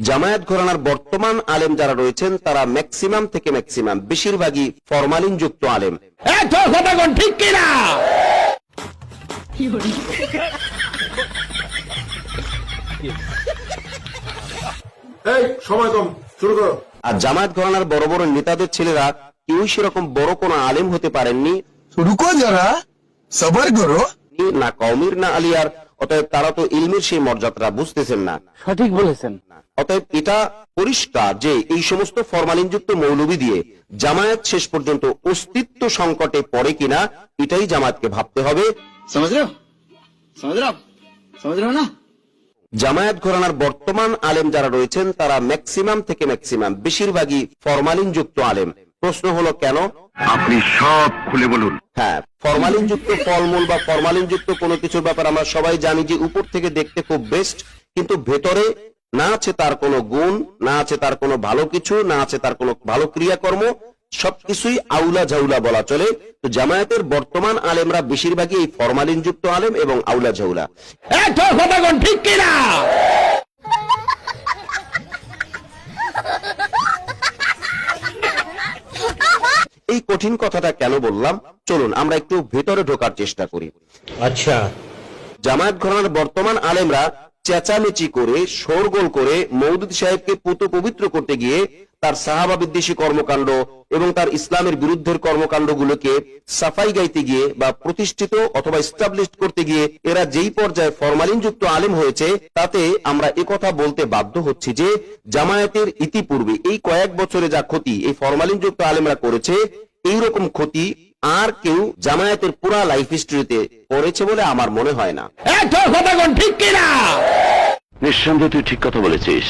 জামায়াত ঘরানার বর্তমান আলেম যারা রয়েছেন তারা ম্যাক্সিমাম থেকে ম্যাক্সিমাম বেশিরভাগই ফরমালিন যুক্ত আলেম। ঠিক কিনা? এই সময় কম, শুরু করো। আর জামায়াত ঘরানার বড় বড় নেতাদের ছেলেরা কেউ সেরকম বড় কোনো আলেম হতে পারেননি, রুকো যারা, সবার করো। না কওমির না আলিয়ার, অতএব তারা তো ইলমের সেই মর্যাদাটা বুঝতেছেন না। সঠিক বলেছেন। অতএব এটা পরিষ্কার যে এই সমস্ত ফরমালিনযুক্ত মৌলবি দিয়ে জামায়াত শেষ পর্যন্ত অস্তিত্ব সংকটে পড়ে কিনা এটাই জামায়াতকে ভাবতে হবে। জামায়াত ঘরানার বর্তমান আলেম যারা রয়েছেন তারা ম্যাক্সিমাম থেকে ম্যাক্সিমাম বেশিরভাগই ফরমালিনযুক্ত আলেম। প্রশ্ন হলো কেন? আপনি সব খুলে বলুন। হ্যাঁ, ফরমালিনযুক্ত ফলমূল বা ফরমালিনযুক্ত কোনো কিছুর ব্যাপারে আমরা সবাই জানি যে উপর থেকে দেখতে খুব বেস্ট, কিন্তু ভেতরে না আছে তার কোনো গুণ, না আছে তার কোনো ভালো কিছু, না আছে তার কোনো ভালো ক্রিয়াকর্ম, সবকিছুই আউলা ঝাউলা বলা চলে। তো জামায়াতের বর্তমান আলেমরা বেশিরভাগই এই ফরমালিনযুক্ত আলেম এবং আউলা ঝাউলা। ঠিক কিনা? এই কঠিন কথাটা কেন বললাম, চলুন আমরা একটু ভেতরে ঢোকার চেষ্টা করি। আচ্ছা, জামায়াত ঘরানার বর্তমান আলেমরা চেঁচামেচি করে শোরগোল করে মওদুদ সাহেবকে পুত পবিত্র করতে গিয়ে তার সাহাবা বিদ্বেষী কর্মকাণ্ড এবং তার ইসলামের বিরুদ্ধের কর্মকাণ্ডগুলোকে সাফাই গাইতে গিয়ে বা প্রতিষ্ঠিত অথবা এস্টাবলিশ করতে গিয়ে এরা যেই পর্যায়ে ফরমালিনযুক্ত আলেম হয়েছে, তাতে আমরা একথা বলতে বাধ্য হচ্ছি যে জামায়াতের ইতিপূর্বে এই কয়েক বছরে যা ক্ষতি এই ফরমালিনযুক্ত আলেমরা করেছে, এইরকম ক্ষতি আর কেউ জামায়াতের পুরা লাইফ হিস্ট্রিতে করেছে বলে আমার মনে হয় না। নিঃসন্দেহে তুই ঠিক কথা বলেছিস।